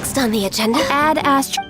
Next on the agenda, add astro...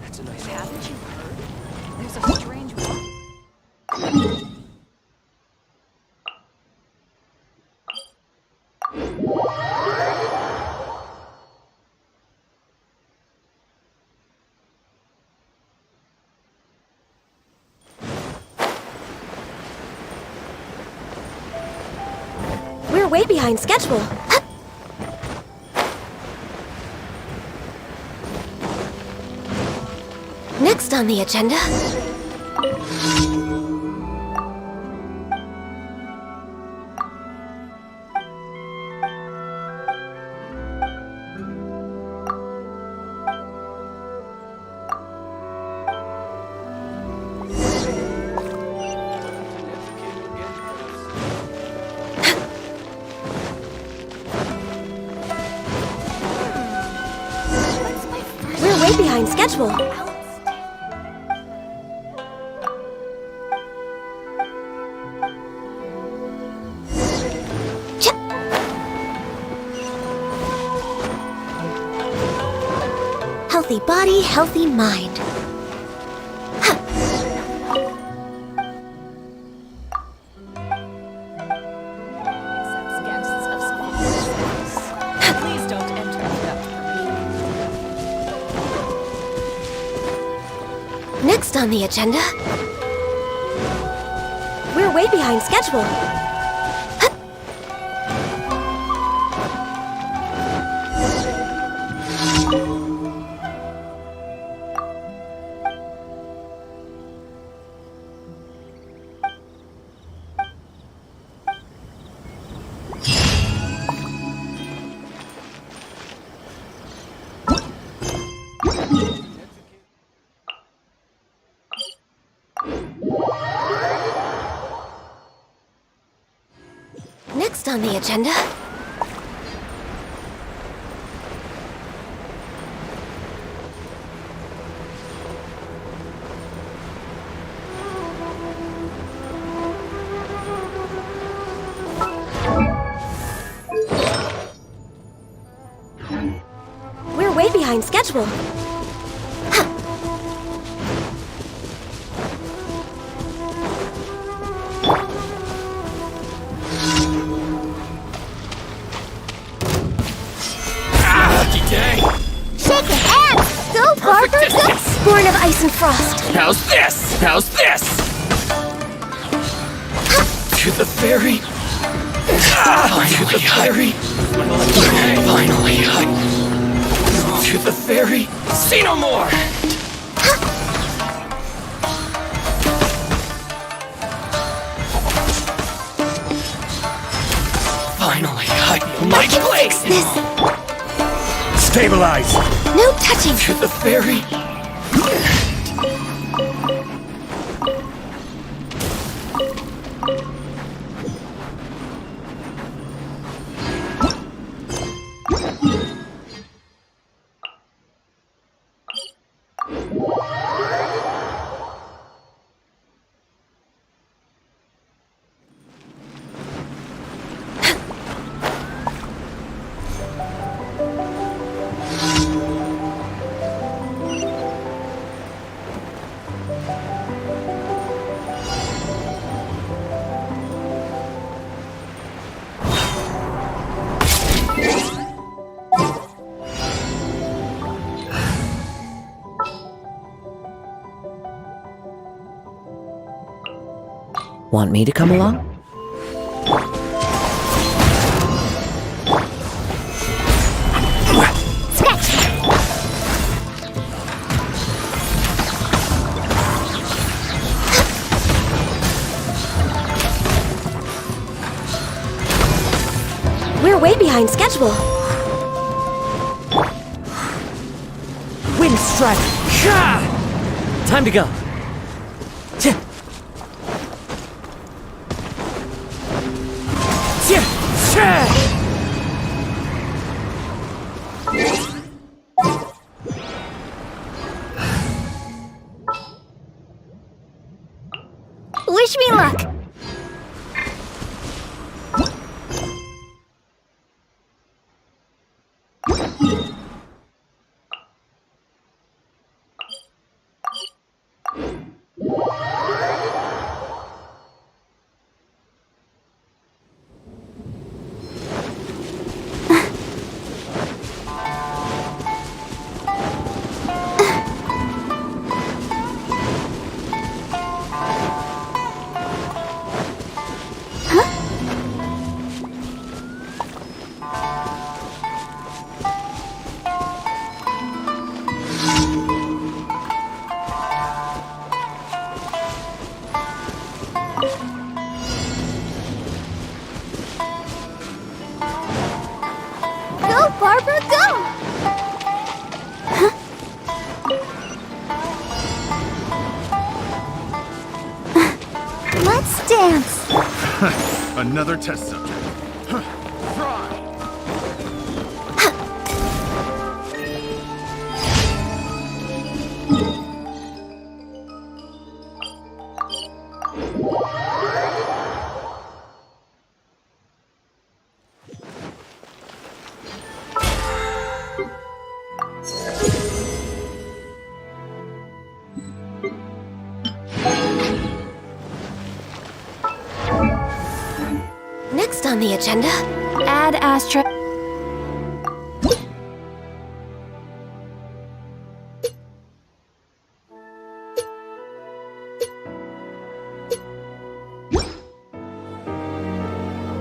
That's a nice. Haven't you heard? There's a strange one. We're way behind schedule. Next on the agenda... way behind schedule. Healthy body, healthy mind. Accepts guests of small. Please don't enter without permission. Next on the agenda, we're way behind schedule. Next on the agenda, we're way behind schedule. Shake your hands! Go, Barber, go! Born of ice and frost. How's this? How's this? To the ferry. To the ferry. Finally, to the ferry. See no more. Finally, my place. This. Stabilize! No touching. To the ferry. Want me to come along? We're way behind schedule. Wind strike! Time to go. Wish me luck. Go, Barbara, go! Let's dance. Another test subject. Fry! on the agenda? Add Astra.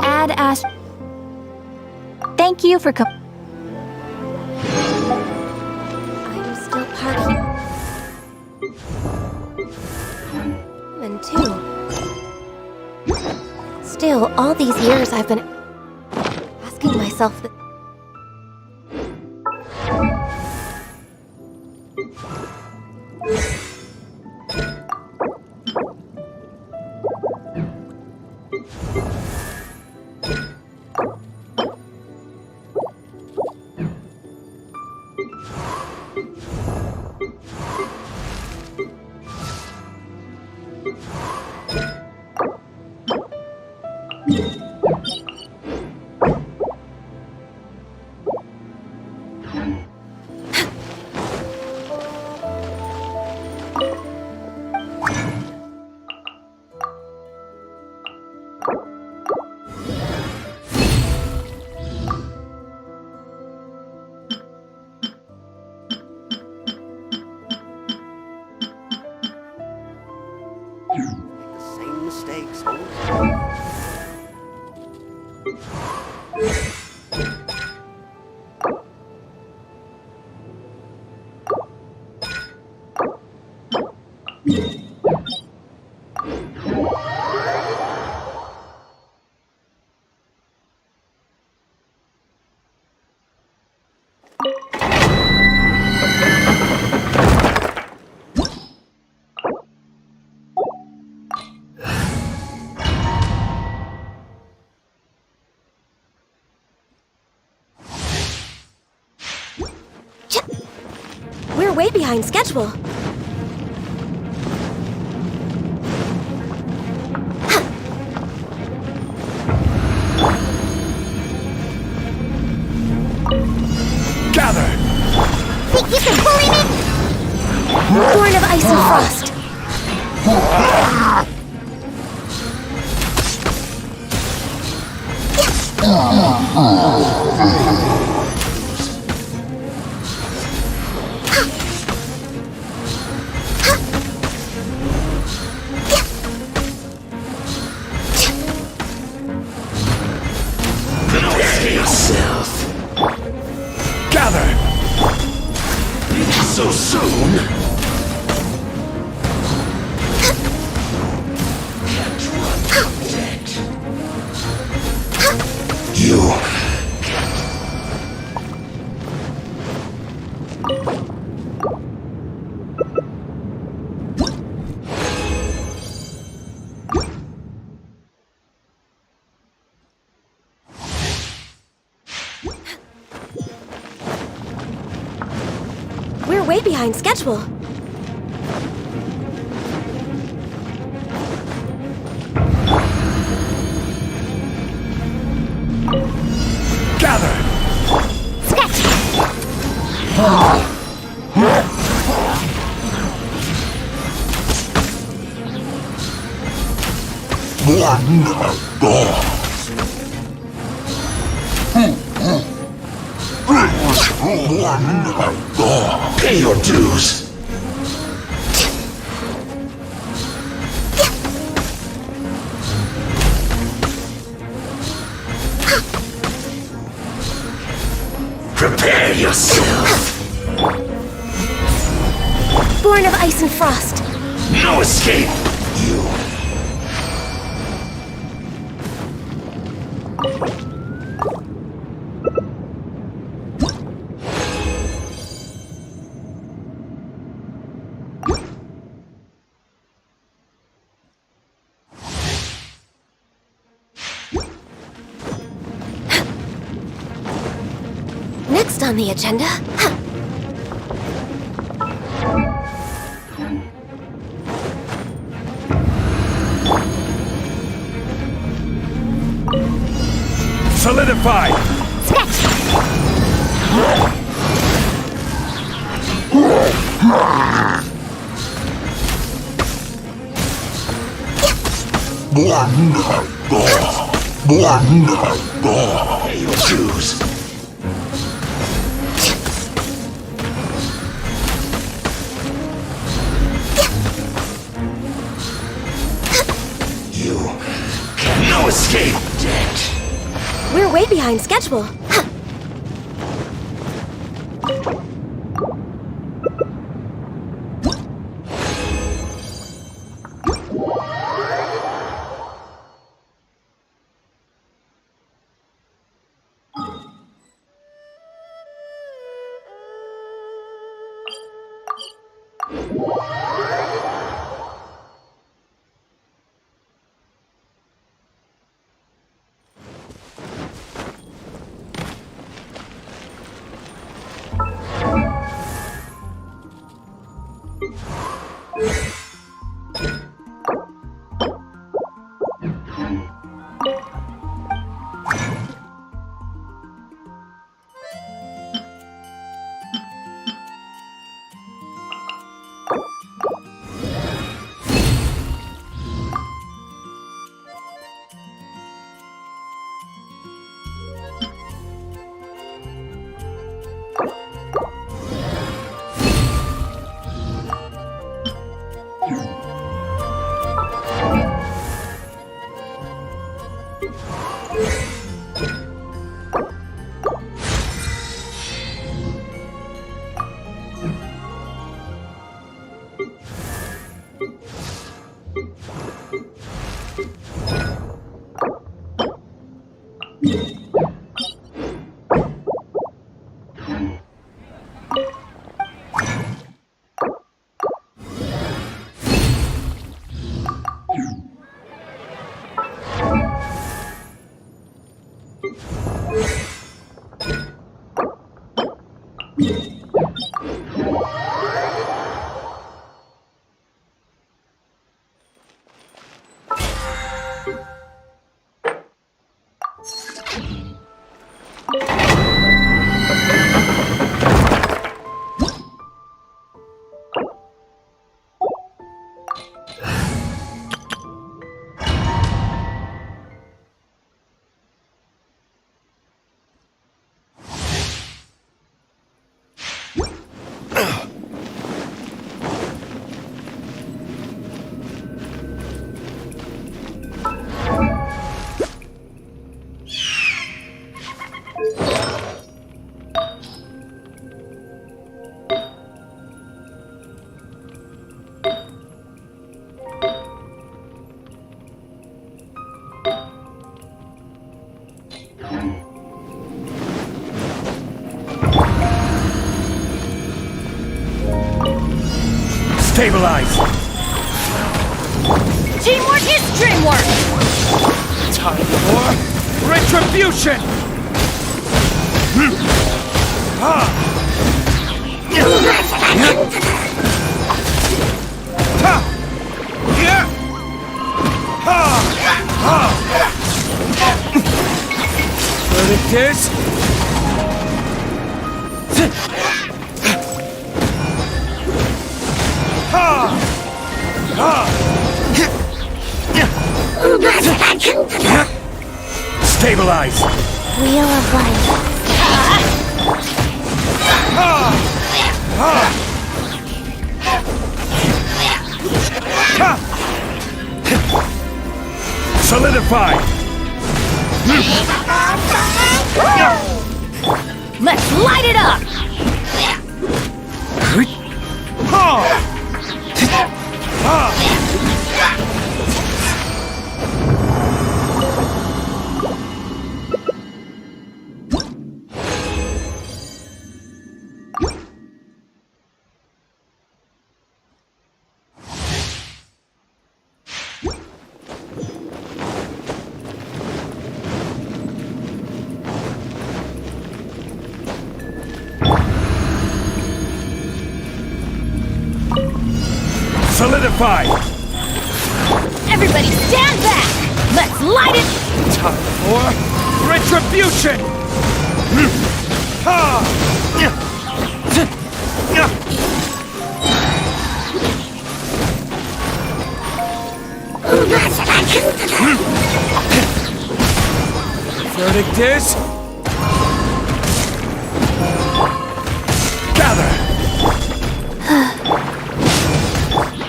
Add Astra. Thank you for I'm still parking. And two. Still, all these years I've been asking myself that. Same mistakes over. We're way behind schedule. Gather! Think you can bully me? Born of ice and frost. Yourself. Gather! So soon? Can't run from dead. You. We're way behind schedule. Gather! Sketch! Pay your dues. Prepare yourself. Born of ice and frost. No escape. You. Next on the agenda. Solidify. Sketch! Pay your dues. You can no escape debt. We're way behind schedule. Stabilize! Teamwork is dreamwork! Time for retribution! Verdict is... Stabilize! Wheel of life. Solidify! Let's light it up! Solidify! Everybody stand back! Let's light it! Time for retribution! Verdict is... Gather!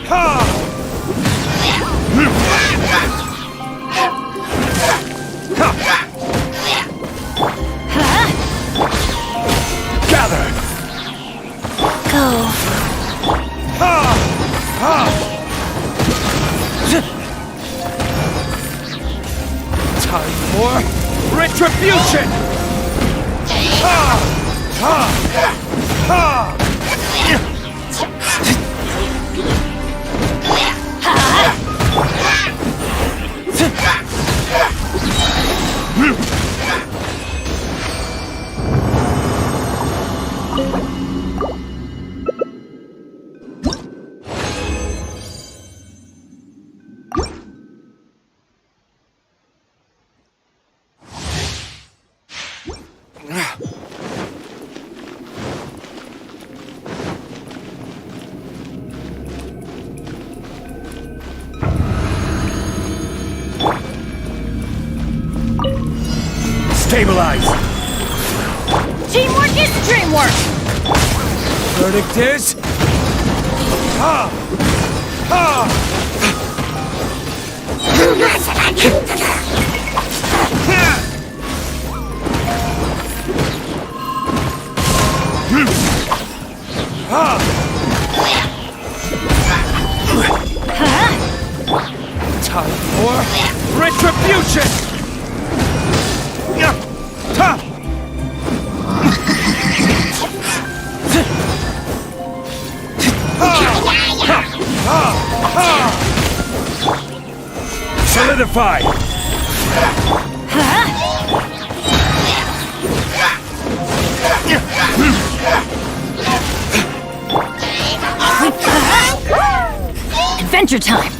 Ha! Gather! Go. Ha! Ha! Time for retribution! Ha! Ha! Ha! Stabilize! Teamwork is dreamwork! Verdict is... Ha! Ha! Ha! Time for retribution! Ta! Solidify! Adventure time!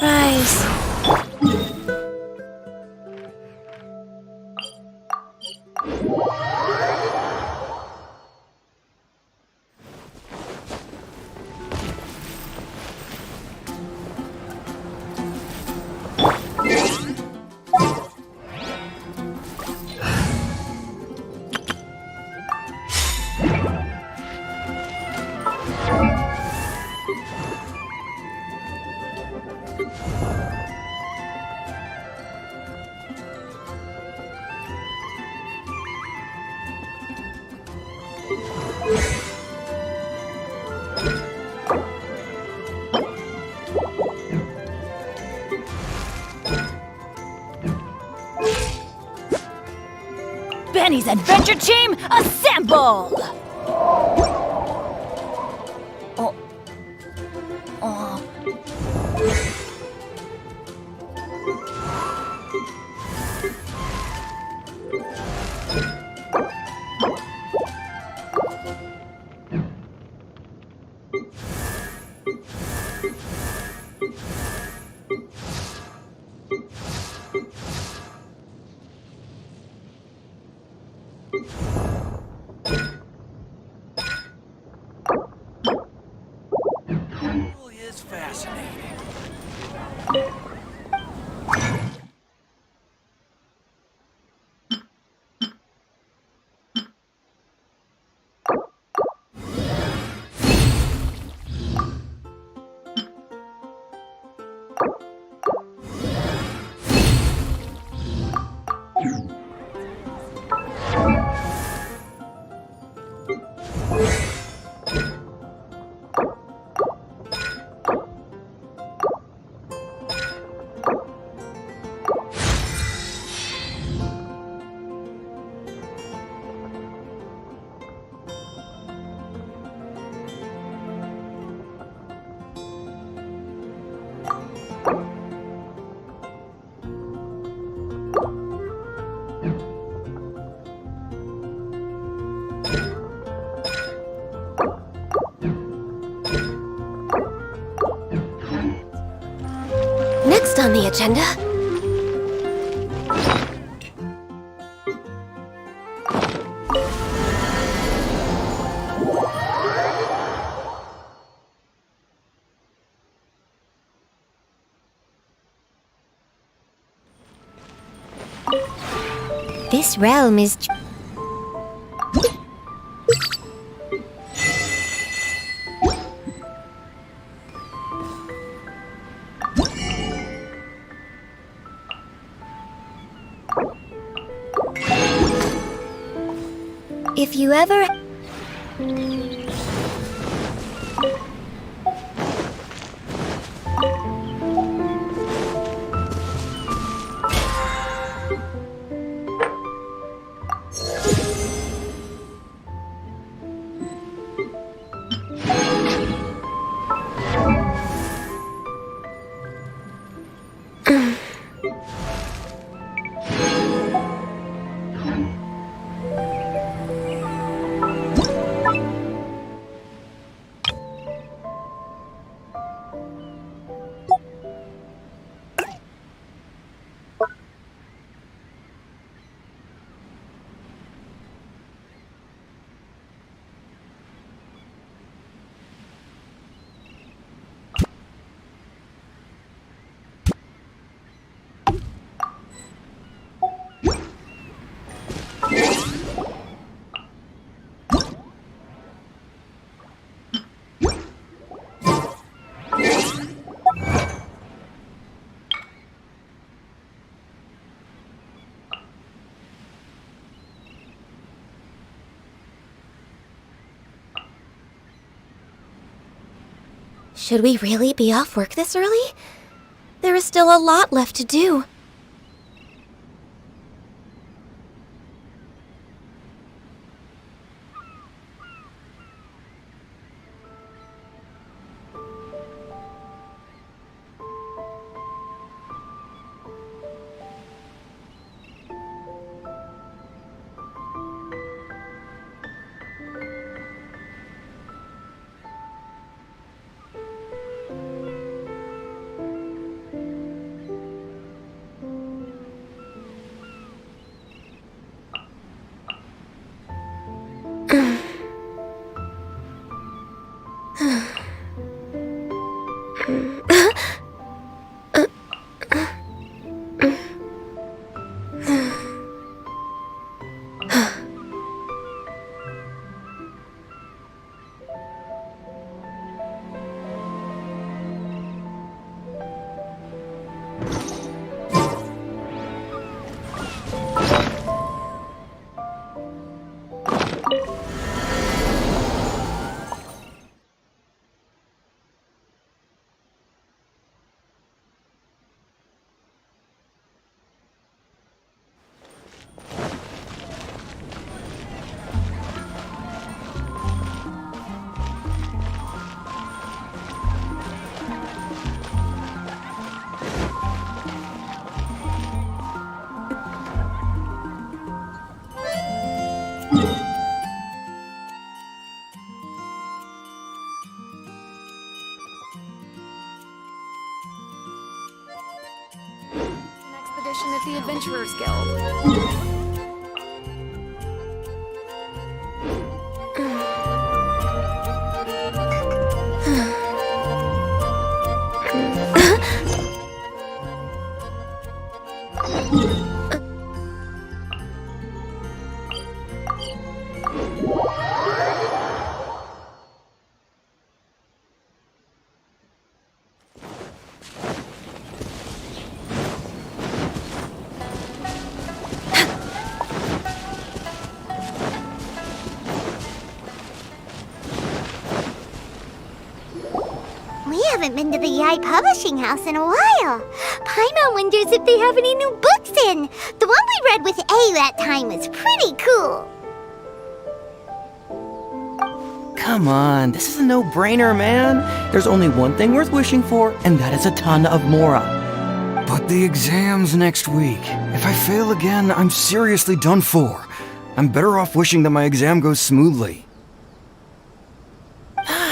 Rise. Benny's adventure team assembled! Oh. Oh. Really is fascinating. Next on the agenda? This realm is... If you ever... Should we really be off work this early? There is still a lot left to do. Expedition at the Adventurers Guild. We haven't been to the Yai Publishing House in a while. Paimon wonders if they have any new books in. The one we read with A that time was pretty cool. Come on, this is a no-brainer, man. There's only one thing worth wishing for, and that is a ton of Mora. But the exam's next week. If I fail again, I'm seriously done for. I'm better off wishing that my exam goes smoothly.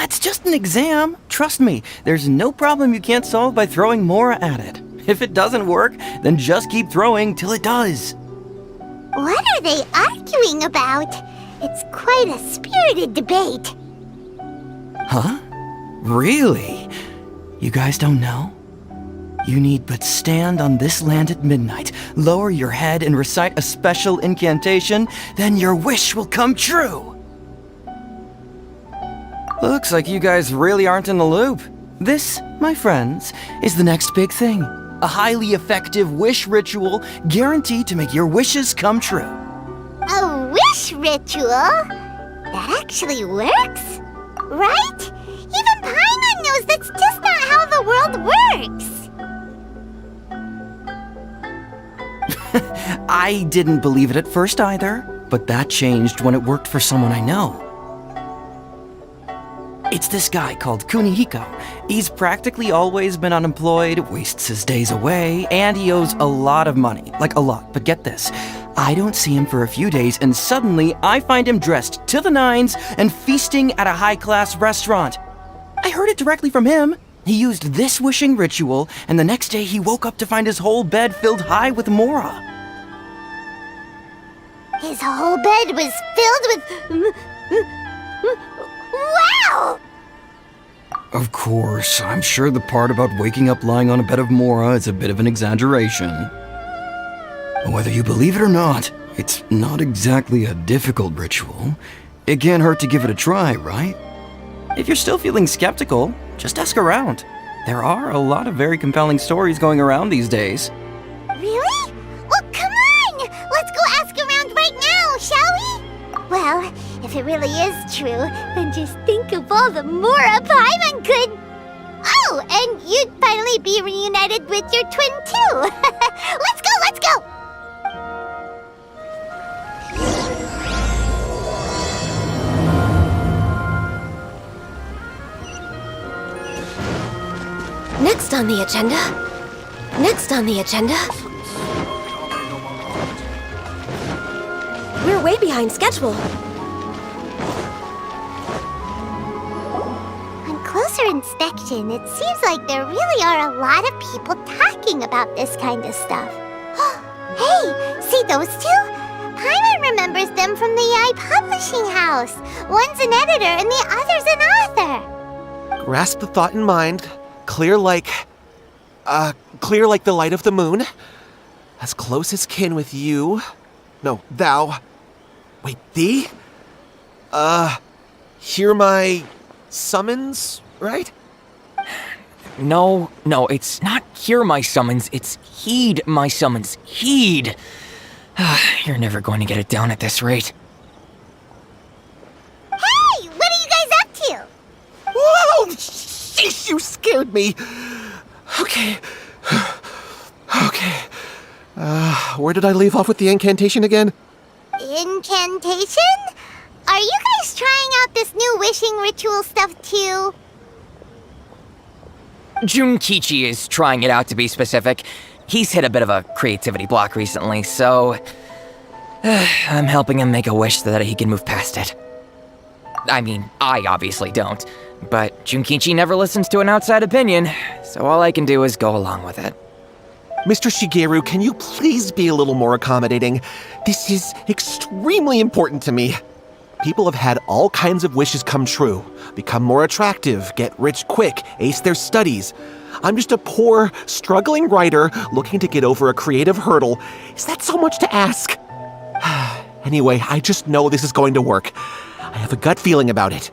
It's just an exam. Trust me, there's no problem you can't solve by throwing Mora at it. If it doesn't work, then just keep throwing till it does. What are they arguing about? It's quite a spirited debate. Huh? Really? You guys don't know? You need but stand on this land at midnight, lower your head and recite a special incantation, then your wish will come true. Looks like you guys really aren't in the loop. This, my friends, is the next big thing. A highly effective wish ritual guaranteed to make your wishes come true. A wish ritual? That actually works, right? Even Paimon knows that's just not how the world works. I didn't believe it at first either, but that changed when it worked for someone I know. It's this guy called Kunihiko. He's practically always been unemployed, wastes his days away, and he owes a lot of money. Like a lot, but get this. I don't see him for a few days, and suddenly I find him dressed to the nines and feasting at a high-class restaurant. I heard it directly from him. He used this wishing ritual, and the next day he woke up to find his whole bed filled high with mora. His whole bed was filled with... Wow! Of course, I'm sure the part about waking up lying on a bed of mora is a bit of an exaggeration. Whether you believe it or not, it's not exactly a difficult ritual. It can't hurt to give it a try, right? If you're still feeling skeptical, just ask around. There are a lot of very compelling stories going around these days. Really? Well, come on! Let's go ask around right now, shall we? Well, if it really is true, then just think of all the mora Paimon could... Oh, and you'd finally be reunited with your twin too! Let's go, let's go! Next on the agenda. Next on the agenda. We're way behind schedule. On closer inspection, it seems like there really are a lot of people talking about this kind of stuff. Hey, see those two? Paimon remembers them from the AI publishing house. One's an editor and the other's an author. Grasp the thought in mind. Clear like the light of the moon. As close as kin with you. No, thou. Wait, thee? Hear my summons, right? No, it's not hear my summons, it's heed my summons. Heed! You're never going to get it down at this rate. Hey, what are you guys up to? Whoa! Sheesh, you scared me! Okay. Where did I leave off with the incantation again? Incantation? Are you guys trying out this new wishing ritual stuff too? Junkichi is trying it out, to be specific. He's hit a bit of a creativity block recently, so... I'm helping him make a wish so that he can move past it. I mean, I obviously don't, but Junkichi never listens to an outside opinion, so all I can do is go along with it. Mr. Shigeru, can you please be a little more accommodating? This is extremely important to me. People have had all kinds of wishes come true. Become more attractive, get rich quick, ace their studies. I'm just a poor, struggling writer looking to get over a creative hurdle. Is that so much to ask? Anyway, I just know this is going to work. I have a gut feeling about it.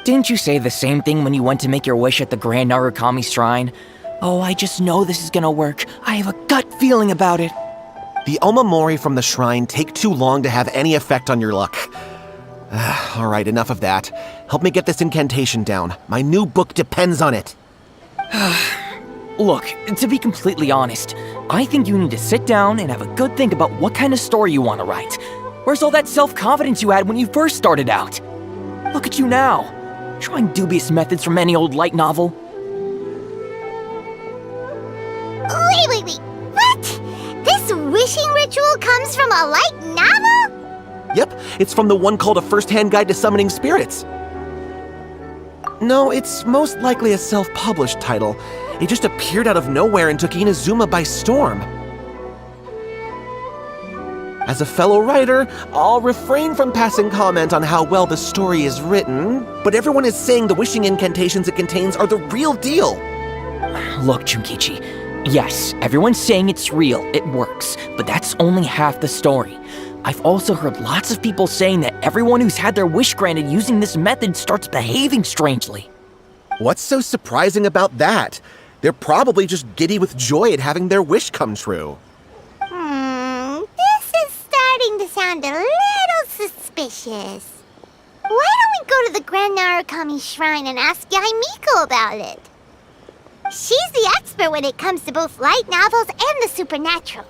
Didn't you say the same thing when you went to make your wish at the Grand Narukami Shrine? Oh, I just know this is gonna work. I have a gut feeling about it. The Omamori from the shrine take too long to have any effect on your luck. Alright, enough of that. Help me get this incantation down. My new book depends on it. Look, to be completely honest, I think you need to sit down and have a good think about what kind of story you want to write. Where's all that self-confidence you had when you first started out? Look at you now, trying dubious methods from any old light novel. Wait. What? This wishing ritual comes from a light novel? Yep, it's from the one called A First-Hand Guide to Summoning Spirits. No, it's most likely a self-published title. It just appeared out of nowhere and took Inazuma by storm. As a fellow writer, I'll refrain from passing comment on how well the story is written, but everyone is saying the wishing incantations it contains are the real deal. Look, Junkichi, yes, everyone's saying it's real, it works, but that's only half the story. I've also heard lots of people saying that everyone who's had their wish granted using this method starts behaving strangely. What's so surprising about that? They're probably just giddy with joy at having their wish come true. This is starting to sound a little suspicious. Why don't we go to the Grand Narukami Shrine and ask Yaimiko about it? She's the expert when it comes to both light novels and the supernatural.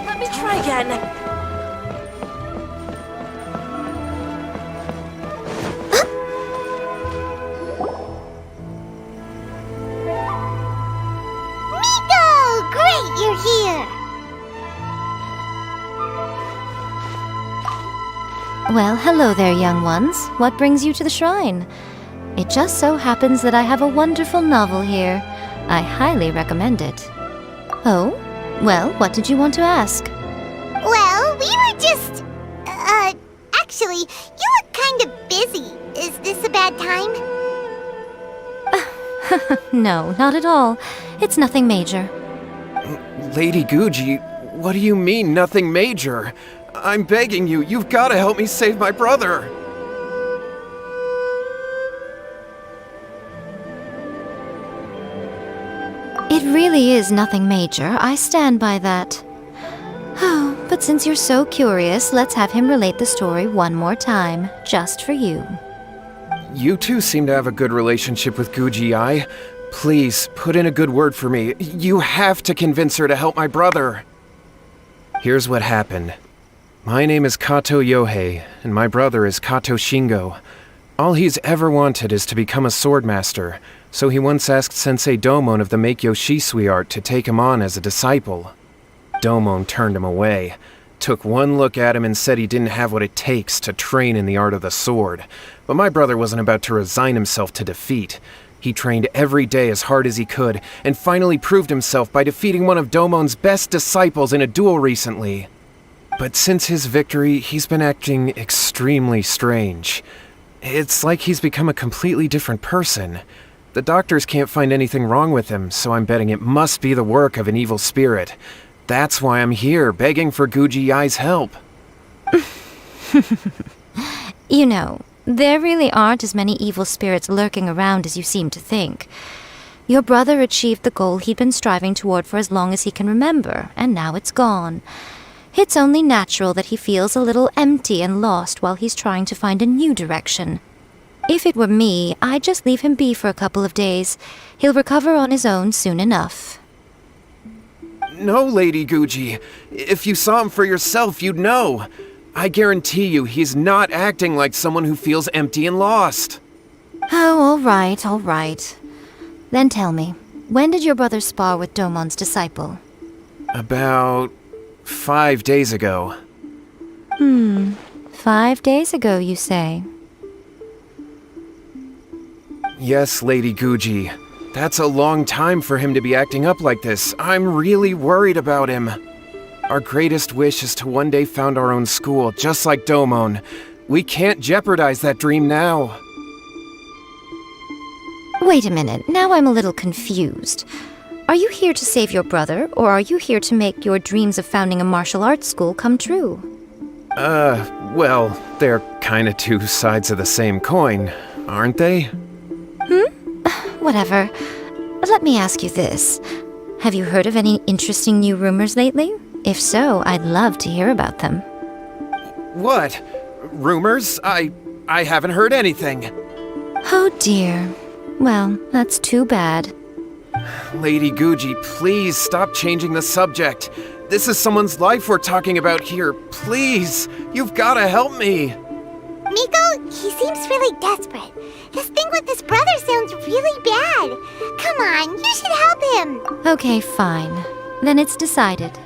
Let me try again. Miko! Great, you're here! Well, hello there, young ones. What brings you to the shrine? It just so happens that I have a wonderful novel here. I highly recommend it. Oh? Well, what did you want to ask? Well, we were just... actually, you look kind of busy. Is this a bad time? No, not at all. It's nothing major. Lady Guji, what do you mean, nothing major? I'm begging you, you've got to help me save my brother! It really is nothing major. I stand by that. Oh, but since you're so curious, let's have him relate the story one more time, just for you. You two seem to have a good relationship with Guji-ai. Please, put in a good word for me. You have to convince her to help my brother. Here's what happened. My name is Kato Yohei, and my brother is Kato Shingo. All he's ever wanted is to become a swordmaster, so he once asked Sensei Domon of the Meikyo Shisui art to take him on as a disciple. Domon turned him away, took one look at him and said he didn't have what it takes to train in the art of the sword. But my brother wasn't about to resign himself to defeat. He trained every day as hard as he could, and finally proved himself by defeating one of Domon's best disciples in a duel recently. But since his victory, he's been acting extremely strange. It's like he's become a completely different person. The doctors can't find anything wrong with him, so I'm betting it must be the work of an evil spirit. That's why I'm here, begging for Guji Yai's help. You know, there really aren't as many evil spirits lurking around as you seem to think. Your brother achieved the goal he'd been striving toward for as long as he can remember, and now it's gone. It's only natural that he feels a little empty and lost while he's trying to find a new direction. If it were me, I'd just leave him be for a couple of days. He'll recover on his own soon enough. No, Lady Guji. If you saw him for yourself, you'd know. I guarantee you he's not acting like someone who feels empty and lost. Oh, all right. Then tell me, when did your brother spar with Domon's disciple? About 5 days ago. 5 days ago, you say? Yes, Lady Guji. That's a long time for him to be acting up like this. I'm really worried about him. Our greatest wish is to one day found our own school, just like Domon. We can't jeopardize that dream now. Wait a minute, now I'm a little confused. Are you here to save your brother, or are you here to make your dreams of founding a martial arts school come true? Well, they're kinda two sides of the same coin, aren't they? Whatever. Let me ask you this. Have you heard of any interesting new rumors lately? If so, I'd love to hear about them. What? Rumors? I haven't heard anything. Oh dear. Well, that's too bad. Lady Guji, please stop changing the subject. This is someone's life we're talking about here. Please, you've gotta help me. Miko, he seems really desperate. His thing with his brother sounds really bad. Come on, you should help him. Okay, fine. Then it's decided.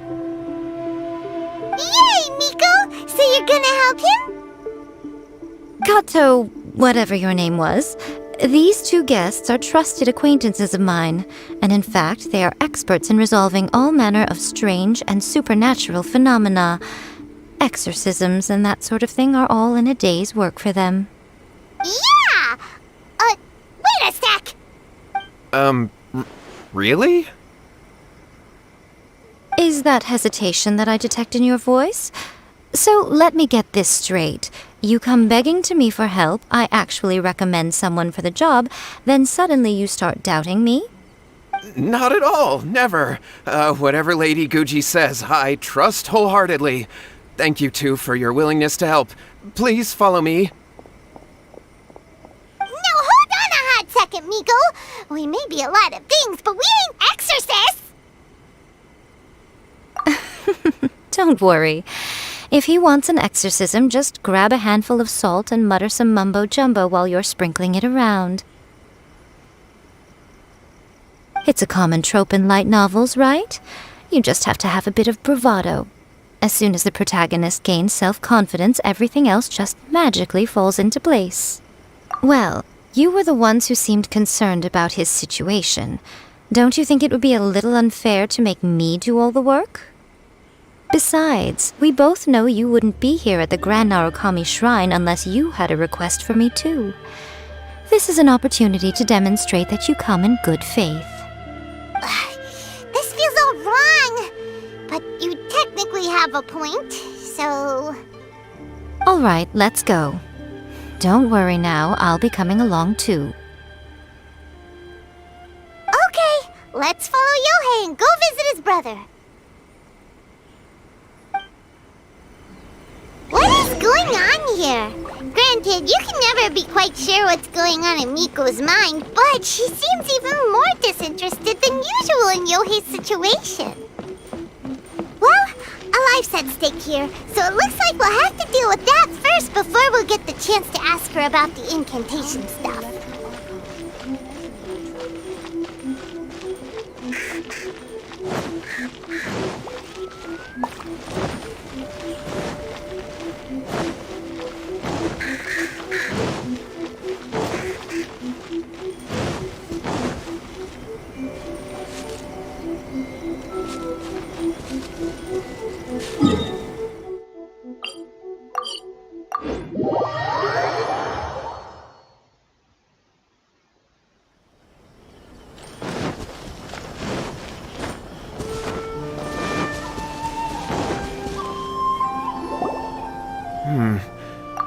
Yay, Miko! So you're gonna help him? Kato, whatever your name was, these two guests are trusted acquaintances of mine, and in fact, they are experts in resolving all manner of strange and supernatural phenomena. Exorcisms and that sort of thing are all in a day's work for them. Yeah! Wait a sec! Really? Is that hesitation that I detect in your voice? So let me get this straight. You come begging to me for help, I actually recommend someone for the job, then suddenly you start doubting me? Not at all, never. Whatever Lady Guji says, I trust wholeheartedly. Thank you two for your willingness to help. Please follow me. No, hold on a hot second, Miko. We may be a lot of things, but we ain't exorcists! Don't worry. If he wants an exorcism, just grab a handful of salt and mutter some mumbo-jumbo while you're sprinkling it around. It's a common trope in light novels, right? You just have to have a bit of bravado. As soon as the protagonist gains self-confidence, everything else just magically falls into place. Well, you were the ones who seemed concerned about his situation. Don't you think it would be a little unfair to make me do all the work? Besides, we both know you wouldn't be here at the Grand Narukami Shrine unless you had a request for me too. This is an opportunity to demonstrate that you come in good faith. This feels all wrong. But you technically have a point, so... All right, let's go. Don't worry now, I'll be coming along too. Okay, let's follow Yohei and go visit his brother. What is going on here? Granted, you can never be quite sure what's going on in Miko's mind, but she seems even more disinterested than usual in Yohei's situation. Well, a life's at stake here, so it looks like we'll have to deal with that first before we'll get the chance to ask her about the incantation stuff.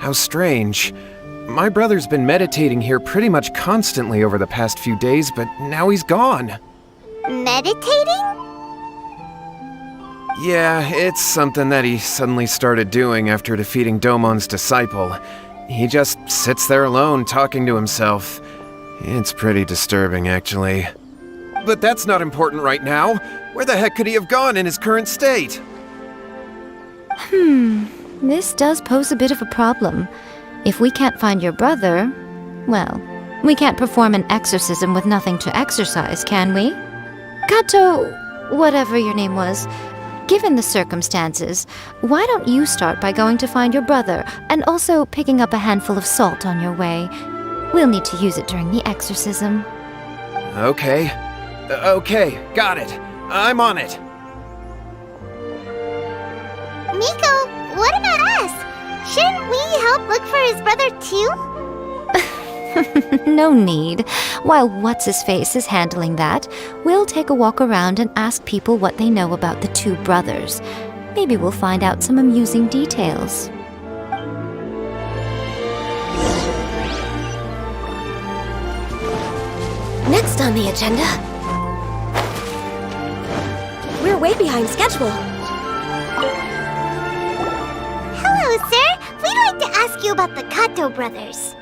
How strange. My brother's been meditating here pretty much constantly over the past few days, but now he's gone. Meditating? Yeah, it's something that he suddenly started doing after defeating Domon's disciple. He just sits there alone, talking to himself. It's pretty disturbing, actually. But that's not important right now. Where the heck could he have gone in his current state? This does pose a bit of a problem. If we can't find your brother, well, we can't perform an exorcism with nothing to exorcise, can we? Kato, whatever your name was, given the circumstances, why don't you start by going to find your brother and also picking up a handful of salt on your way? We'll need to use it during the exorcism. Okay. Okay, got it. I'm on it. Miko, what about us? Shouldn't we help look for his brother too? No need. While What's-His-Face is handling that, we'll take a walk around and ask people what they know about the two brothers. Maybe we'll find out some amusing details. Next on the agenda... We're way behind schedule. Hello, sir. We'd like to ask you about the Kato brothers.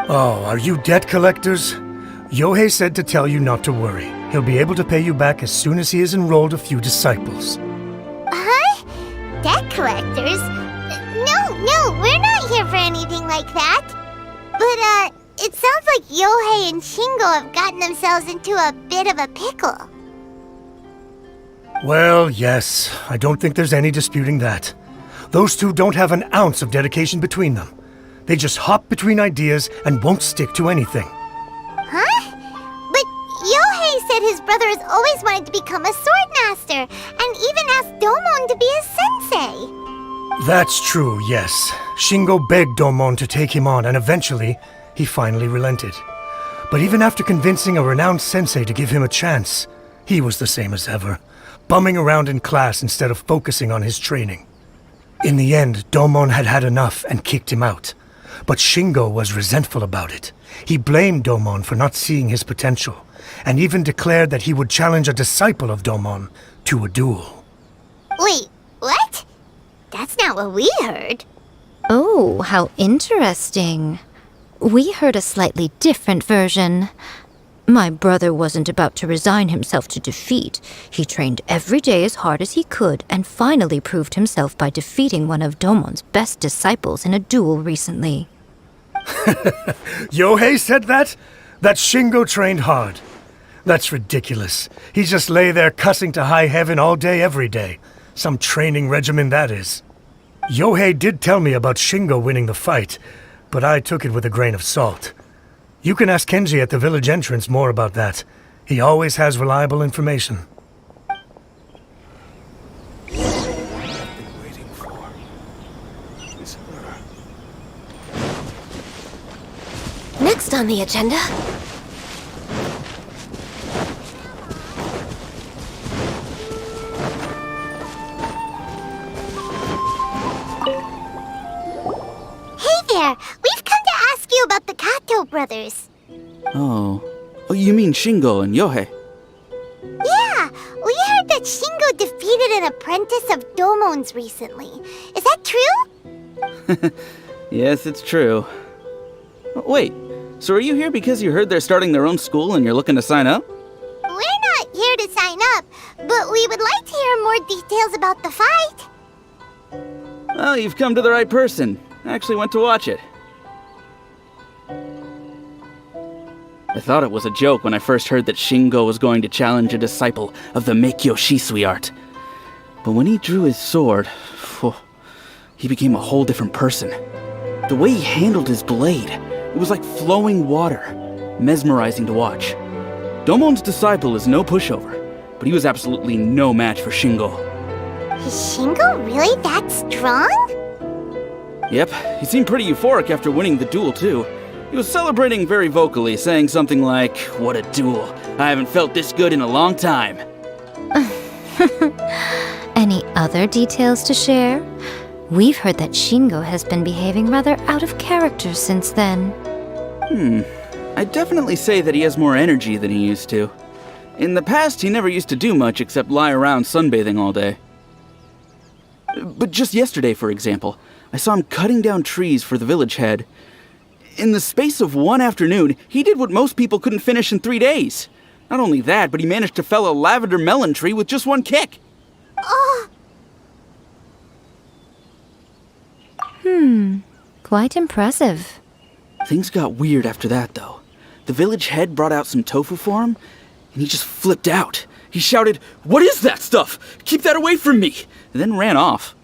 Oh, are you debt collectors? Yohei said to tell you not to worry. He'll be able to pay you back as soon as he has enrolled a few disciples. Huh? Debt collectors? No, we're not here for anything like that. But, it sounds like Yohei and Shingo have gotten themselves into a bit of a pickle. Well, yes, I don't think there's any disputing that. Those two don't have an ounce of dedication between them. They just hop between ideas and won't stick to anything. Huh? But Yohei said his brother has always wanted to become a sword master, and even asked Domon to be his sensei. That's true, yes. Shingo begged Domon to take him on, and eventually, he finally relented. But even after convincing a renowned sensei to give him a chance, he was the same as ever, bumming around in class instead of focusing on his training. In the end, Domon had had enough and kicked him out. But Shingo was resentful about it. He blamed Domon for not seeing his potential, and even declared that he would challenge a disciple of Domon to a duel. Wait, what? That's not what we heard. Oh, how interesting. We heard a slightly different version. My brother wasn't about to resign himself to defeat. He trained every day as hard as he could and finally proved himself by defeating one of Domon's best disciples in a duel recently. Yohei said that? That Shingo trained hard. That's ridiculous. He just lay there cussing to high heaven all day, every day. Some training regimen, that is. Yohei did tell me about Shingo winning the fight, but I took it with a grain of salt. You can ask Kenji at the village entrance more about that. He always has reliable information. Waiting for is her. Next on the agenda... Hey there, we've come to ask you about the Kato brothers. Oh, you mean Shingo and Yohei? Yeah, we heard that Shingo defeated an apprentice of Domon's recently. Is that true? Yes, it's true. Wait, so are you here because you heard they're starting their own school and you're looking to sign up? We're not here to sign up, but we would like to hear more details about the fight. Well, you've come to the right person. I actually went to watch it. I thought it was a joke when I first heard that Shingo was going to challenge a disciple of the Meikyo Shisui art. But when he drew his sword, he became a whole different person. The way he handled his blade, it was like flowing water, mesmerizing to watch. Domon's disciple is no pushover, but he was absolutely no match for Shingo. Is Shingo really that strong? Yep, he seemed pretty euphoric after winning the duel, too. He was celebrating very vocally, saying something like, "What a duel. I haven't felt this good in a long time." Any other details to share? We've heard that Shingo has been behaving rather out of character since then. I'd definitely say that he has more energy than he used to. In the past, he never used to do much except lie around sunbathing all day. But just yesterday, for example, I saw him cutting down trees for the village head. In the space of one afternoon, he did what most people couldn't finish in 3 days. Not only that, but he managed to fell a lavender melon tree with just one kick. Quite impressive. Things got weird after that, though. The village head brought out some tofu for him, and he just flipped out. He shouted, "What is that stuff? Keep that away from me!" and then ran off.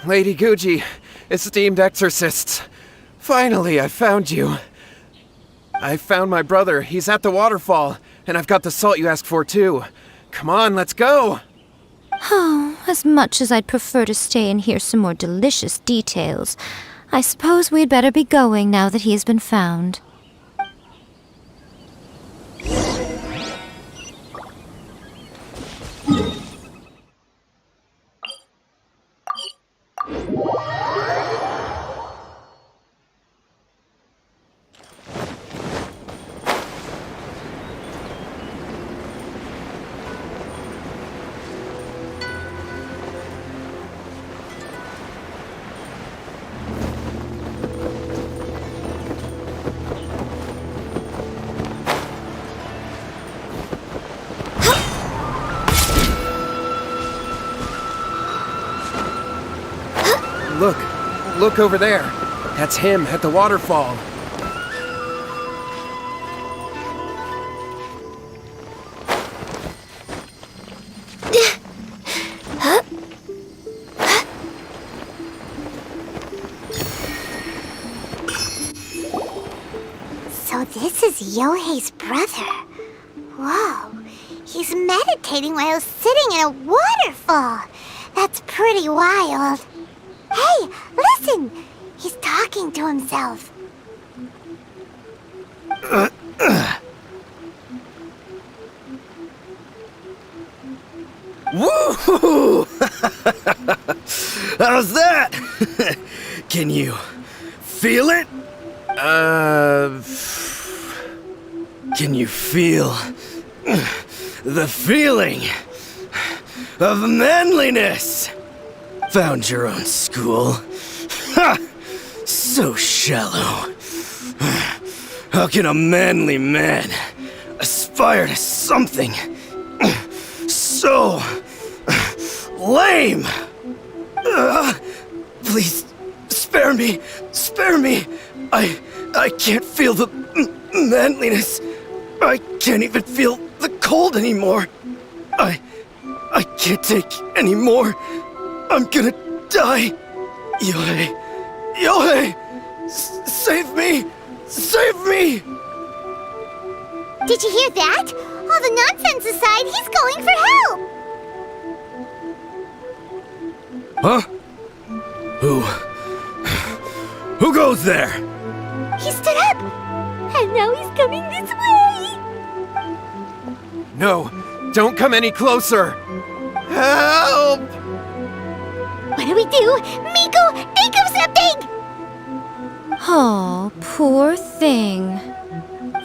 Lady Guji, esteemed exorcists. Finally, I found you. I found my brother. He's at the waterfall, and I've got the salt you asked for, too. Come on, let's go! Oh, as much as I'd prefer to stay and hear some more delicious details, I suppose we'd better be going now that he has been found. Look over there. That's him at the waterfall. So this is Yohei's brother. Whoa, he's meditating while sitting in a waterfall. That's pretty wild. Hey, listen! He's talking to himself. Woo! How's that? Can you feel it? Can you feel the feeling of manliness? Found your own school. Ha! So shallow. How can a manly man aspire to something so lame? Please, spare me. Spare me. I can't feel the manliness. I can't even feel the cold anymore. I can't take any more. I'm gonna die. Yohei! Yohei! Save me! Save me! Did you hear that? All the nonsense aside, he's going for help! Huh? Who goes there? He stood up! And now he's coming this way! No, don't come any closer! Help! What do we do? Miko, think of something! Oh, poor thing.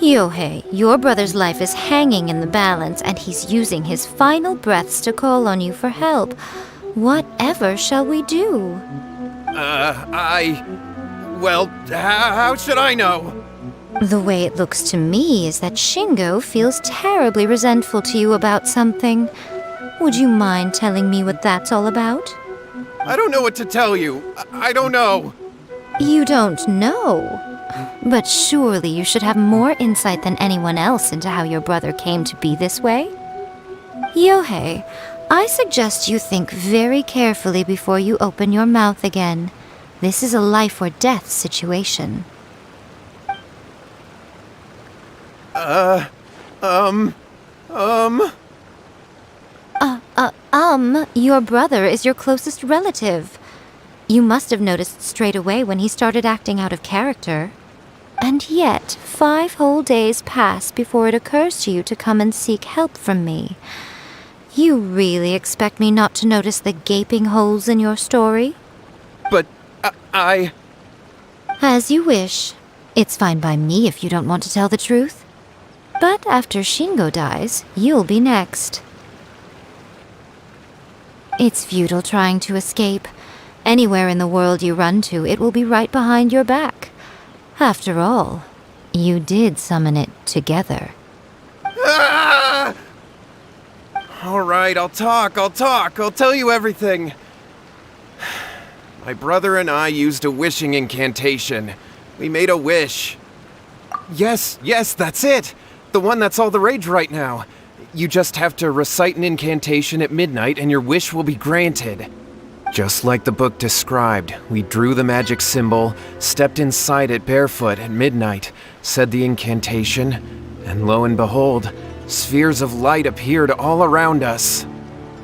Yohei, your brother's life is hanging in the balance, and he's using his final breaths to call on you for help. Whatever shall we do? Well, how should I know? The way it looks to me is that Shingo feels terribly resentful to you about something. Would you mind telling me what that's all about? I don't know what to tell you. I don't know. You don't know? But surely you should have more insight than anyone else into how your brother came to be this way? Yohei, I suggest you think very carefully before you open your mouth again. This is a life or death situation. Your brother is your closest relative. You must have noticed straight away when he started acting out of character. And yet, 5 whole days pass before it occurs to you to come and seek help from me. You really expect me not to notice the gaping holes in your story? but I... As you wish. It's fine by me if you don't want to tell the truth. But after Shingo dies, you'll be next. It's futile trying to escape. Anywhere in the world you run to, it will be right behind your back. After all, you did summon it together. Ah! All right, I'll talk. I'll tell you everything. My brother and I used a wishing incantation. We made a wish. Yes, that's it. The one that's all the rage right now. You just have to recite an incantation at midnight and your wish will be granted. Just like the book described, we drew the magic symbol, stepped inside it barefoot at midnight, said the incantation, and lo and behold, spheres of light appeared all around us.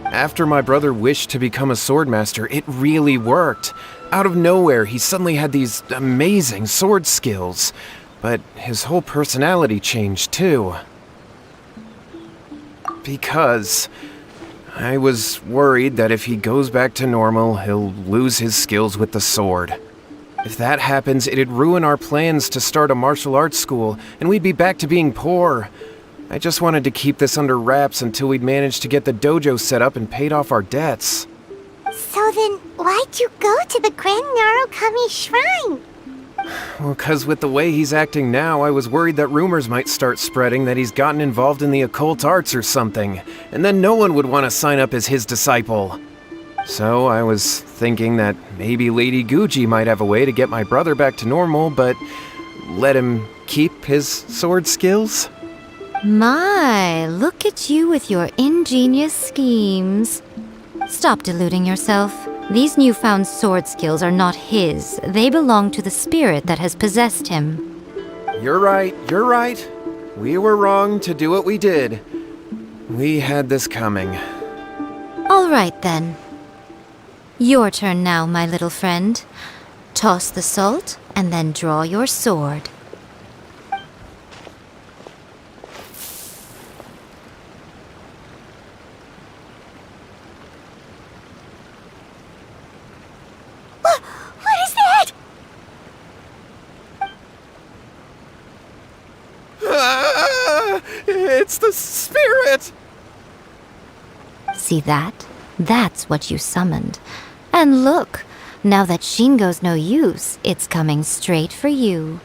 After my brother wished to become a swordmaster, it really worked. Out of nowhere, he suddenly had these amazing sword skills, but his whole personality changed too. Because I was worried that if he goes back to normal, he'll lose his skills with the sword. If that happens, it'd ruin our plans to start a martial arts school, and we'd be back to being poor. I just wanted to keep this under wraps until we'd managed to get the dojo set up and paid off our debts. So then, why'd you go to the Grand Narukami Shrine? Well, 'cause with the way he's acting now, I was worried that rumors might start spreading that he's gotten involved in the occult arts or something, and then no one would want to sign up as his disciple. So I was thinking that maybe Lady Guji might have a way to get my brother back to normal, but let him keep his sword skills? My, look at you with your ingenious schemes. Stop deluding yourself. These newfound sword skills are not his. They belong to the spirit that has possessed him. You're right. We were wrong to do what we did. We had this coming. All right, then. Your turn now, my little friend. Toss the salt, and then draw your sword. What is that? It's the spirit! See that? That's what you summoned. And look, now that Shingo's no use, it's coming straight for you.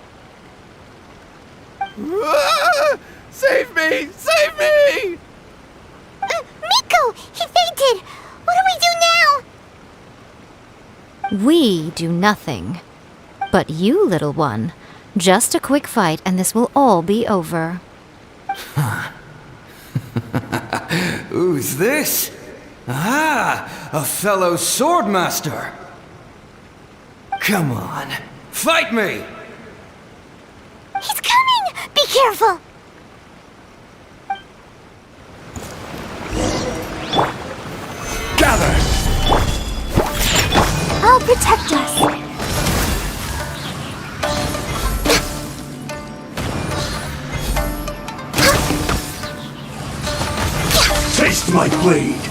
Save me! Save me! Miko! He fainted! What do we do now? We do nothing. But you, little one, just a quick fight and this will all be over. Who's this? Ah, a fellow swordmaster. Come on, fight me! He's coming! Be careful! Gather! I'll protect us. Taste my blade!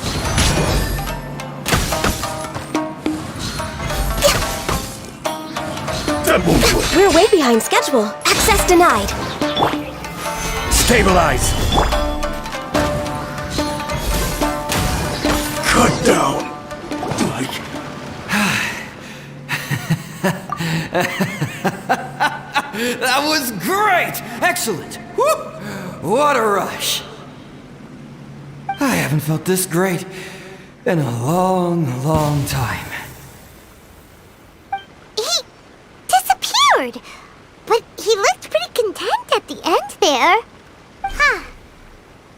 That won't do it! We're way behind schedule. Access denied. Stabilize! Cut down! Like... That was great! Excellent! Woo! What a rush! I haven't felt this great in a long, long time. He disappeared! But he looked pretty content at the end there. Huh.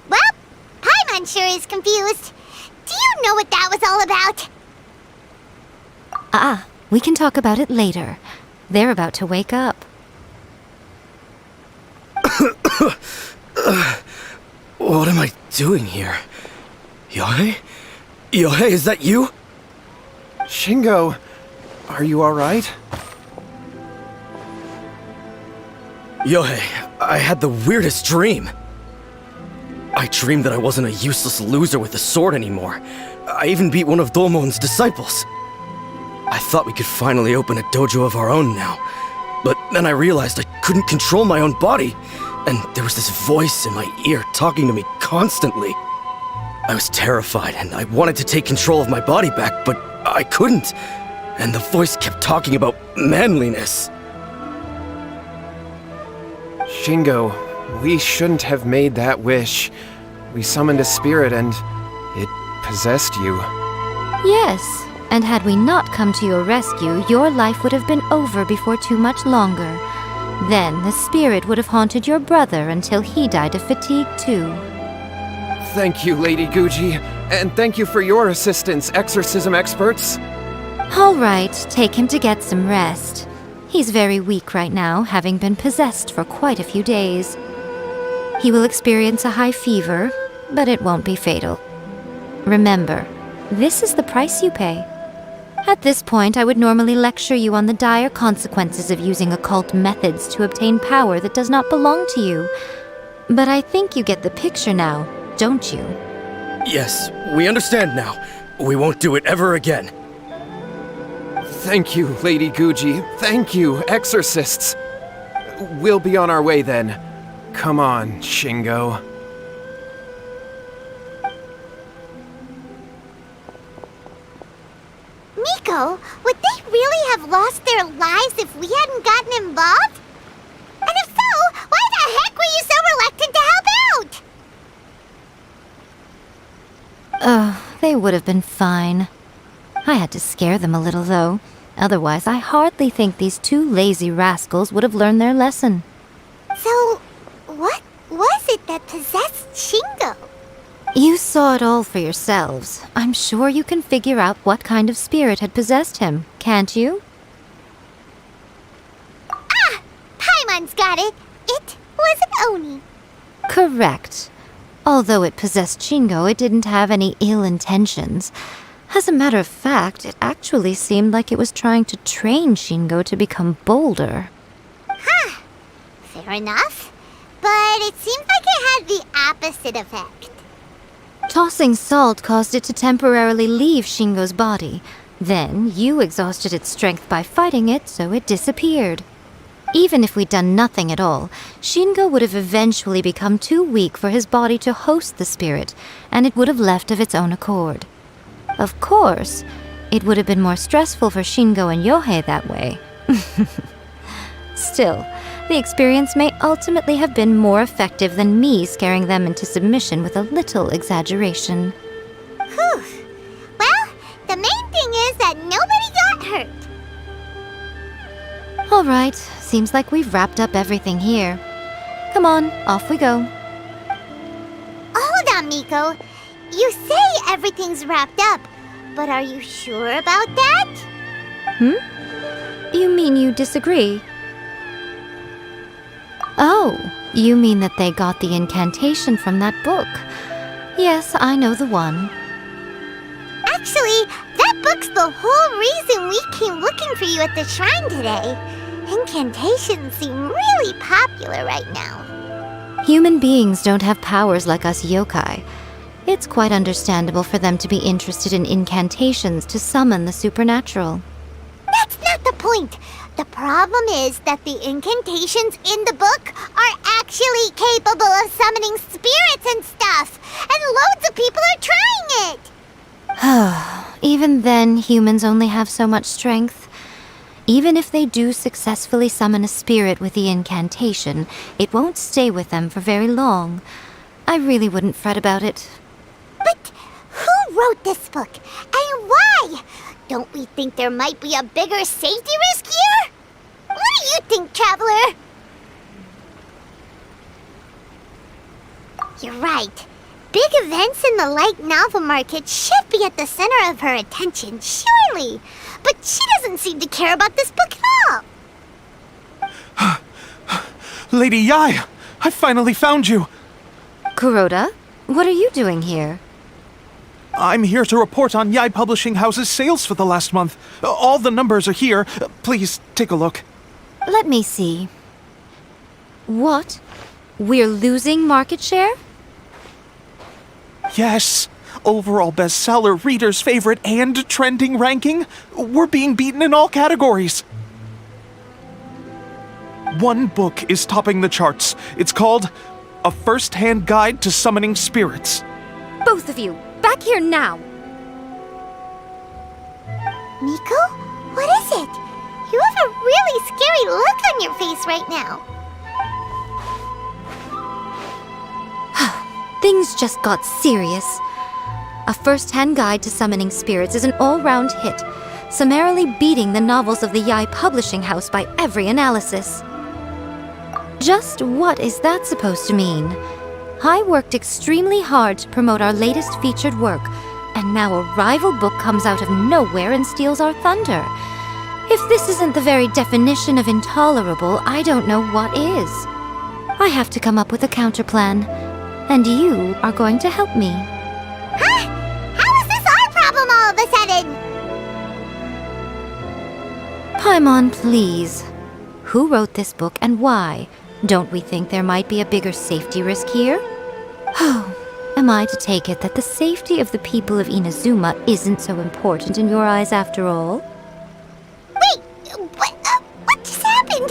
Well, Paimon sure is confused. Do you know what that was all about? We can talk about it later. They're about to wake up. What am I doing here? Yohei? Yohei, is that you? Shingo, are you alright? Yohei, I had the weirdest dream. I dreamed that I wasn't a useless loser with a sword anymore. I even beat one of Domon's disciples. I thought we could finally open a dojo of our own now. But then I realized I couldn't control my own body, and there was this voice in my ear talking to me constantly. I was terrified, and I wanted to take control of my body back, but I couldn't. And the voice kept talking about manliness. Shingo, we shouldn't have made that wish. We summoned a spirit and it possessed you. Yes, and had we not come to your rescue, your life would have been over before too much longer. Then the spirit would have haunted your brother until he died of fatigue too. Thank you, Lady Guji, and thank you for your assistance, exorcism experts. All right, take him to get some rest. He's very weak right now, having been possessed for quite a few days. He will experience a high fever, but it won't be fatal. Remember, this is the price you pay. At this point, I would normally lecture you on the dire consequences of using occult methods to obtain power that does not belong to you. But I think you get the picture now, don't you? Yes, we understand now. We won't do it ever again. Thank you, Lady Guji. Thank you, exorcists. We'll be on our way then. Come on, Shingo. Miko, would they really have lost their lives if we hadn't gotten involved? And if so, why the heck were you so reluctant to help out? They would have been fine. I had to scare them a little, though. Otherwise, I hardly think these two lazy rascals would have learned their lesson. So, what was it that possessed Shingo? You saw it all for yourselves. I'm sure you can figure out what kind of spirit had possessed him, can't you? Ah! Paimon's got it! It was an Oni. Correct. Although it possessed Shingo, it didn't have any ill intentions. As a matter of fact, it actually seemed like it was trying to train Shingo to become bolder. Huh. Fair enough. But it seems like it had the opposite effect. Tossing salt caused it to temporarily leave Shingo's body. Then, you exhausted its strength by fighting it, so it disappeared. Even if we'd done nothing at all, Shingo would have eventually become too weak for his body to host the spirit, and it would have left of its own accord. Of course, it would have been more stressful for Shingo and Yohei that way. Still, the experience may ultimately have been more effective than me scaring them into submission with a little exaggeration. Whew. Well, the main thing is that nobody got hurt. All right, seems like we've wrapped up everything here. Come on, off we go. Hold on, Miko. You say everything's wrapped up, but are you sure about that? You mean you disagree? Oh, you mean that they got the incantation from that book. Yes, I know the one. Actually, that book's the whole reason we came looking for you at the shrine today. Incantations seem really popular right now. Human beings don't have powers like us yokai. It's quite understandable for them to be interested in incantations to summon the supernatural. That's not the point. The problem is that the incantations in the book are actually capable of summoning spirits and stuff, and loads of people are trying it. Even then, humans only have so much strength. Even if they do successfully summon a spirit with the incantation, it won't stay with them for very long. I really wouldn't fret about it. But who wrote this book, and why? Don't we think there might be a bigger safety risk here? What do you think, Traveler? You're right. Big events in the light novel market should be at the center of her attention, surely. But she doesn't seem to care about this book at all. Lady Yai, I finally found you. Kuroda, what are you doing here? I'm here to report on Yai Publishing House's sales for the last month. All the numbers are here. Please take a look. Let me see. What? We're losing market share? Yes, Overall bestseller, readers' favorite, and trending ranking. We're being beaten in all categories. One book is topping the charts. It's called A First-Hand Guide to Summoning Spirits. Both of you, back here now! Miko? What is it? You have a really scary look on your face right now. Things just got serious. A First-Hand Guide to Summoning Spirits is an all-round hit, summarily beating the novels of the Yai Publishing House by every analysis. Just what is that supposed to mean? I worked extremely hard to promote our latest featured work, and now a rival book comes out of nowhere and steals our thunder. If this isn't the very definition of intolerable, I don't know what is. I have to come up with a counterplan, and you are going to help me. Huh? How is this our problem all of a sudden? Paimon, please. Who wrote this book and why? Don't we think there might be a bigger safety risk here? Oh, am I to take it that the safety of the people of Inazuma isn't so important in your eyes after all? Wait, what just happened?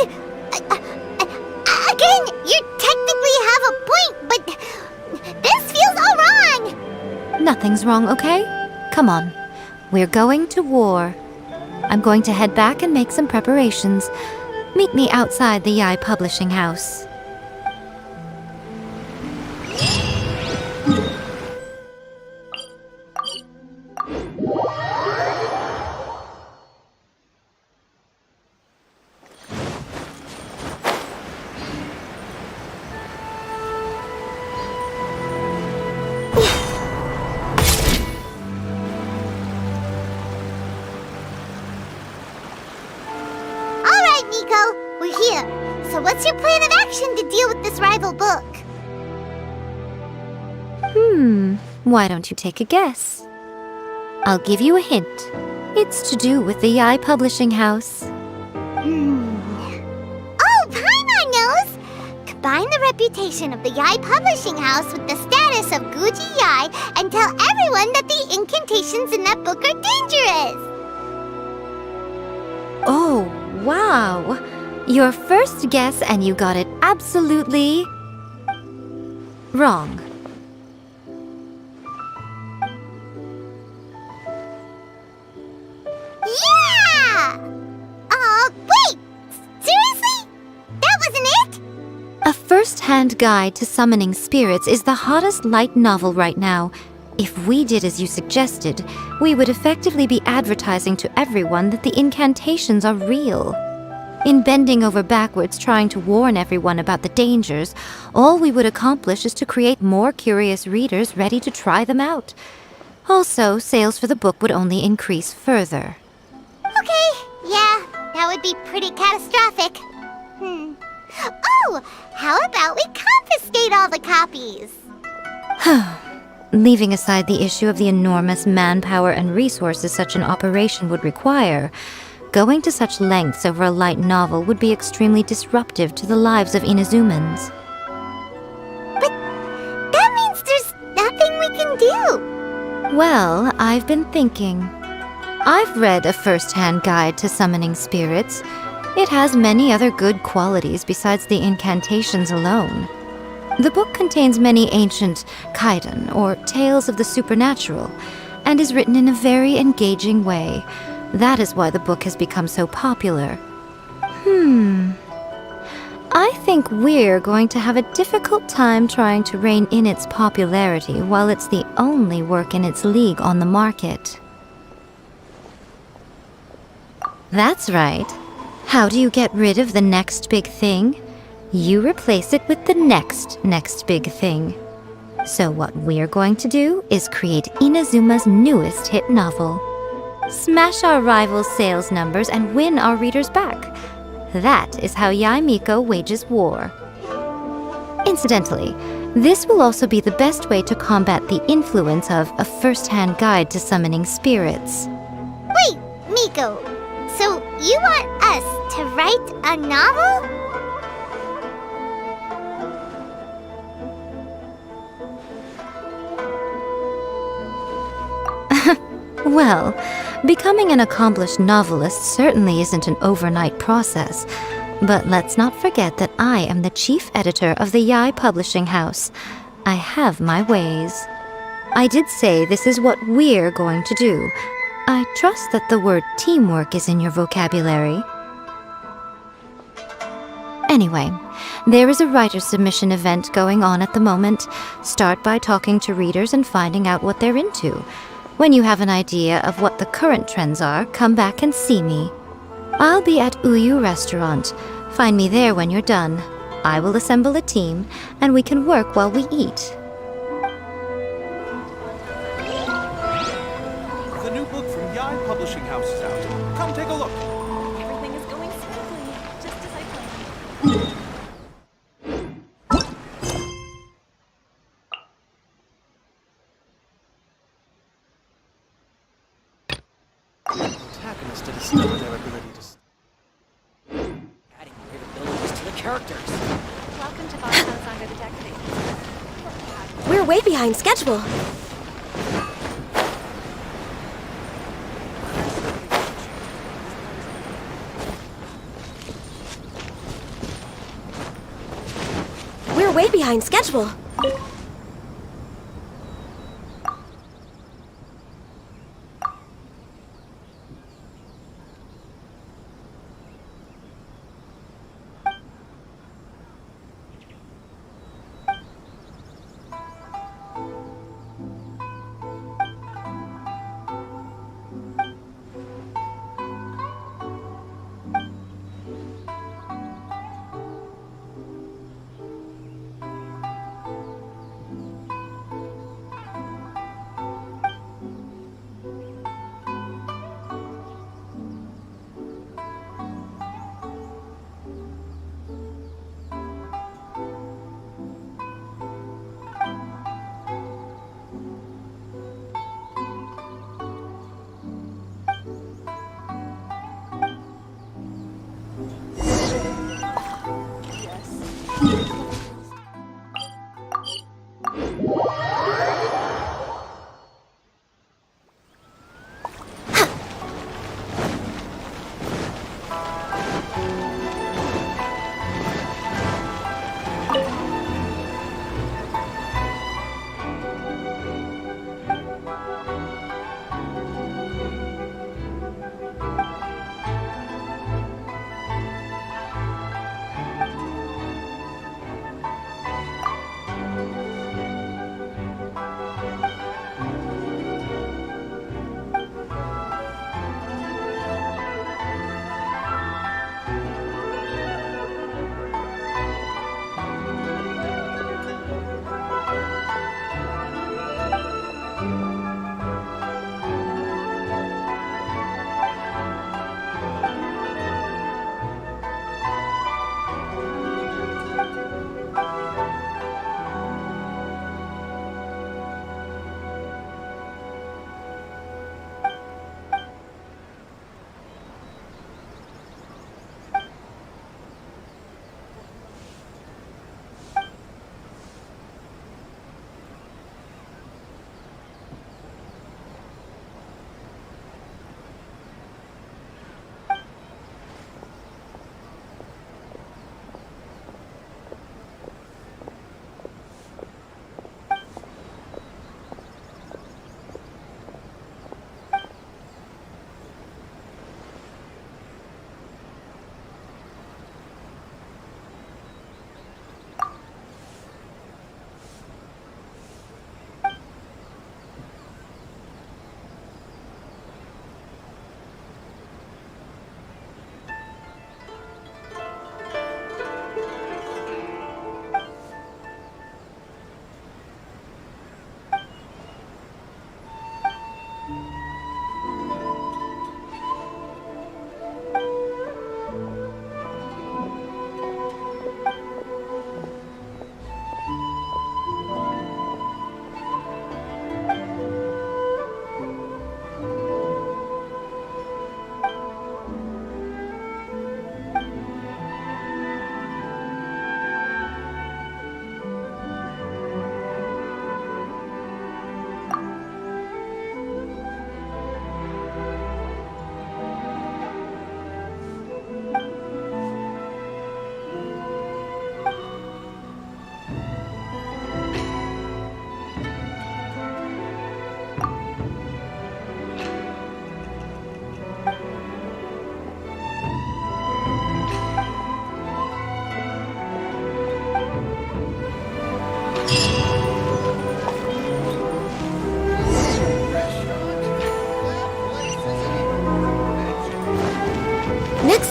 Again, you technically have a point, but this feels all wrong! Nothing's wrong, okay? Come on. We're going to war. I'm going to head back and make some preparations. Meet me outside the Yai Publishing House. Nico, we're here. So what's your plan of action to deal with this rival book? Why don't you take a guess? I'll give you a hint. It's to do with the Yai Publishing House. Oh, Paimon knows! Combine the reputation of the Yai Publishing House with the status of Guji Yai and tell everyone that the incantations in that book are dangerous! Oh, wow! Your first guess and you got it absolutely wrong. Yeah! Wait! Seriously? That wasn't it? A First-Hand Guide to Summoning Spirits is the hottest light novel right now. If we did as you suggested, we would effectively be advertising to everyone that the incantations are real. In bending over backwards trying to warn everyone about the dangers, all we would accomplish is to create more curious readers ready to try them out. Also, sales for the book would only increase further. Okay, yeah, that would be pretty catastrophic. Oh, how about we confiscate all the copies? Leaving aside the issue of the enormous manpower and resources such an operation would require, going to such lengths over a light novel would be extremely disruptive to the lives of Inazumans. But that means there's nothing we can do. Well, I've been thinking. I've read A First-Hand Guide to Summoning Spirits. It has many other good qualities besides the incantations alone. The book contains many ancient kaiden, or tales of the supernatural, and is written in a very engaging way. That is why the book has become so popular. I think we're going to have a difficult time trying to rein in its popularity while it's the only work in its league on the market. That's right. How do you get rid of the next big thing? You replace it with the next big thing. So what we're going to do is create Inazuma's newest hit novel. Smash our rivals' sales numbers and win our readers back. That is how Yai Miko wages war. Incidentally, this will also be the best way to combat the influence of A First-Hand Guide to Summoning Spirits. Wait, Miko, so you want us to write a novel? Well, becoming an accomplished novelist certainly isn't an overnight process. But let's not forget that I am the chief editor of the Yai Publishing House. I have my ways. I did say this is what we're going to do. I trust that the word teamwork is in your vocabulary. Anyway, there is a writer submission event going on at the moment. Start by talking to readers and finding out what they're into. When you have an idea of what the current trends are, come back and see me. I'll be at Uyu Restaurant. Find me there when you're done. I will assemble a team, and we can work while we eat. The new book from Yai Publishing House is out. Come take a look. Everything is going smoothly, just as I planned. Protagonists to discover their ability to... Adding abilities to the characters. Welcome to Boston's Under the Deck Phase. We're way behind schedule. We're way behind schedule.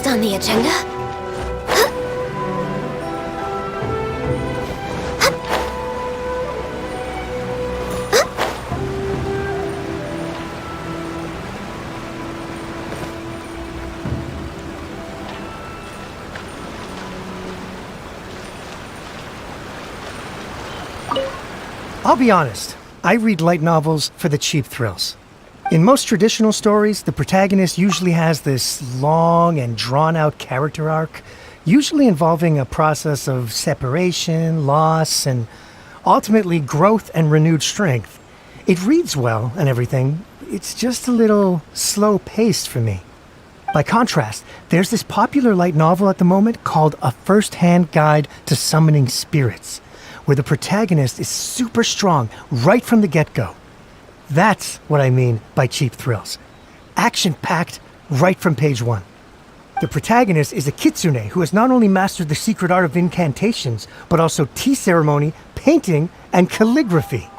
Next on the agenda? I'll be honest, I read light novels for the cheap thrills. In most traditional stories, the protagonist usually has this long and drawn-out character arc, usually involving a process of separation, loss, and ultimately growth and renewed strength. It reads well and everything, it's just a little slow-paced for me. By contrast, there's this popular light novel at the moment called A First-Hand Guide to Summoning Spirits, where the protagonist is super strong right from the get-go. That's what I mean by cheap thrills. Action-packed right from page 1. The protagonist is a kitsune who has not only mastered the secret art of incantations, but also tea ceremony, painting, and calligraphy.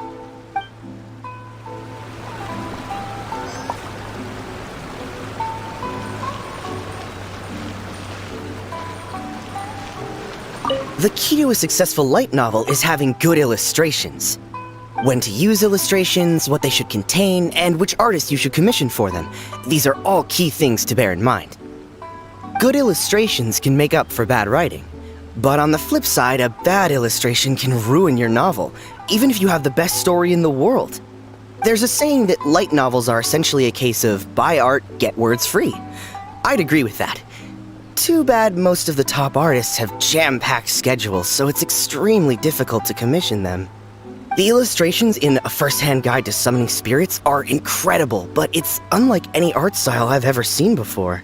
The key to a successful light novel is having good illustrations. When to use illustrations, what they should contain, and which artist you should commission for them. These are all key things to bear in mind. Good illustrations can make up for bad writing. But on the flip side, a bad illustration can ruin your novel, even if you have the best story in the world. There's a saying that light novels are essentially a case of buy art, get words free. I'd agree with that. Too bad most of the top artists have jam-packed schedules, so it's extremely difficult to commission them. The illustrations in A First-Hand Guide to Summoning Spirits are incredible, but it's unlike any art style I've ever seen before.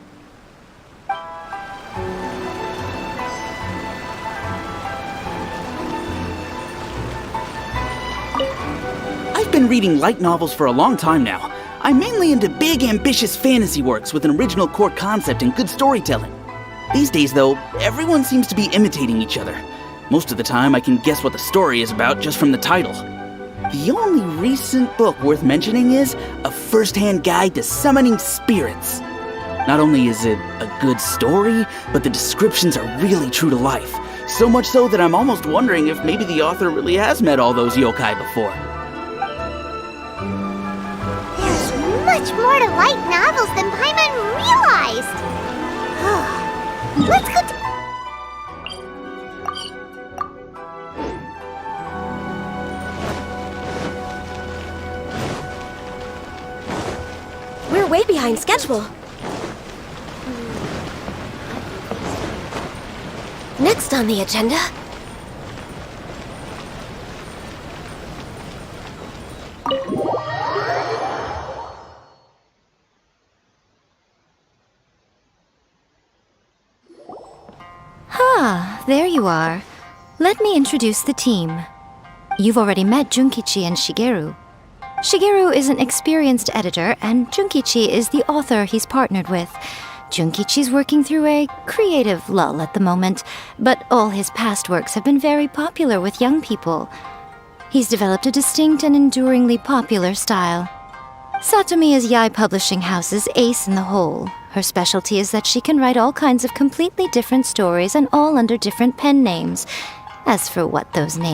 I've been reading light novels for a long time now. I'm mainly into big, ambitious fantasy works with an original core concept and good storytelling. These days, though, everyone seems to be imitating each other. Most of the time, I can guess what the story is about just from the title. The only recent book worth mentioning is A First-Hand Guide to Summoning Spirits. Not only is it a good story, but the descriptions are really true to life. So much so that I'm almost wondering if maybe the author really has met all those yokai before. There's much more to light novels than Paimon realized. Let's go to... We're way behind schedule. Next on the agenda... Ah, there you are. Let me introduce the team. You've already met Junkichi and Shigeru. Shigeru is an experienced editor, and Junkichi is the author he's partnered with. Junkichi's working through a creative lull at the moment, but all his past works have been very popular with young people. He's developed a distinct and enduringly popular style. Satomi is Yae Publishing House's ace in the hole. Her specialty is that she can write all kinds of completely different stories and all under different pen names. As for what those names